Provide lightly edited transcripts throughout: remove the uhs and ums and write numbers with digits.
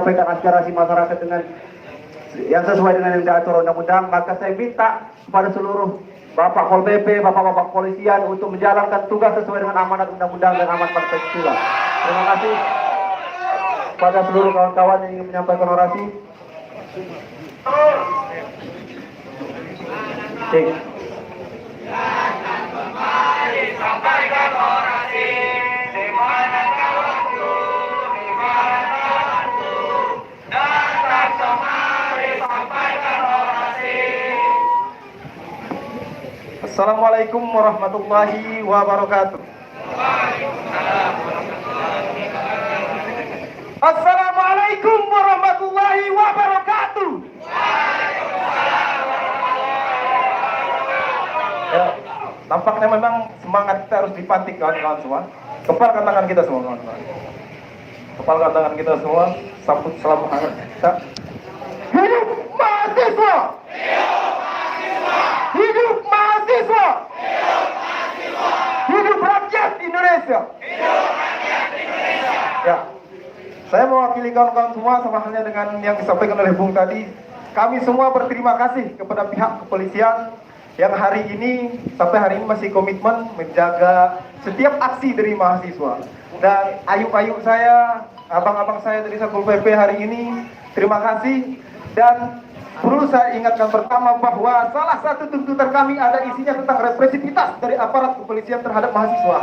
menyampaikan aspirasi masyarakat dengan yang sesuai dengan yang diatur undang-undang, maka saya minta kepada seluruh Bapak Pol PP, Bapak-Bapak Polisian untuk menjalankan tugas sesuai dengan amanat undang-undang dan amanat Pancasila. Terima kasih pada seluruh kawan-kawan yang ingin menyampaikan orasi. Cek. Sampaikan orasi. Assalamualaikum warahmatullahi wabarakatuh. Assalamualaikum warahmatullahi wabarakatuh. Ya, tampaknya memang semangat kita harus dipantik kawan-kawan semua. Kepalkan tangan kita semua kawan-kawan. Kepalkan tangan kita semua. Sambut selalu hangat kita. Hidup mahasiswa! Hidup mahasiswa! Hidup rakyat Indonesia! Ya, saya mewakili kawan-kawan semua sama halnya dengan yang disampaikan oleh Bung tadi. Kami semua berterima kasih kepada pihak kepolisian yang hari ini sampai hari ini masih komitmen menjaga setiap aksi dari mahasiswa. Dan ayuk-ayuk saya, abang-abang saya dari Satpol PP hari ini, terima kasih. Dan perlu saya ingatkan pertama bahwa salah satu tuntutan kami ada isinya tentang represivitas dari aparat kepolisian terhadap mahasiswa.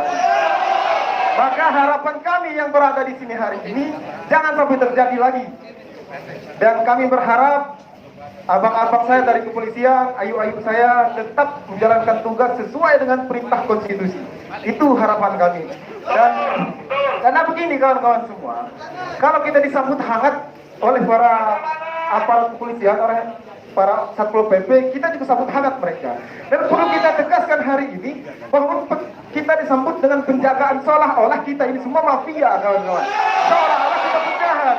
Maka harapan kami yang berada di sini hari ini jangan sampai terjadi lagi. Dan kami berharap abang-abang saya dari kepolisian, ayu-ayu saya tetap menjalankan tugas sesuai dengan perintah konstitusi. Itu harapan kami. Dan karena begini kawan-kawan semua, kalau kita disambut hangat oleh para aparat kepolisian, oleh para Satpol PP, kita juga sambut hangat mereka. Dan perlu kita tegaskan hari ini bahwa kita disambut dengan penjagaan seolah-olah kita ini semua mafia kawan-kawan. Seolah-olah kita penjahat.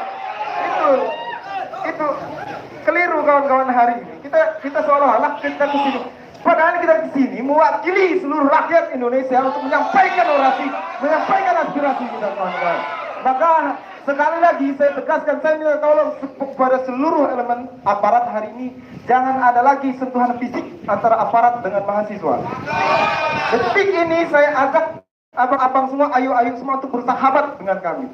Itu keliru kawan-kawan hari ini. Kita seolah-olah kita kesini. Padahal kita kesini mewakili seluruh rakyat Indonesia untuk menyampaikan orasi, menyampaikan aspirasi kita kawan-kawan. Maka sekali lagi saya tegaskan, saya minta tolong kepada seluruh elemen aparat hari ini, jangan ada lagi sentuhan fisik antara aparat dengan mahasiswa. Detik ini saya ajak abang-abang semua, ayu-ayu semua untuk bersahabat dengan kami.